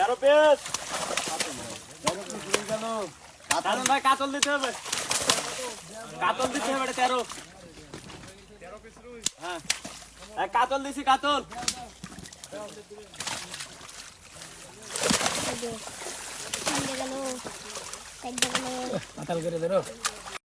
13 piece কাতল ভাই কাতল দিতে হবে 13 পিস রুই হ্যাঁ কাতল দিছি কাতল কাতাল করে দেরো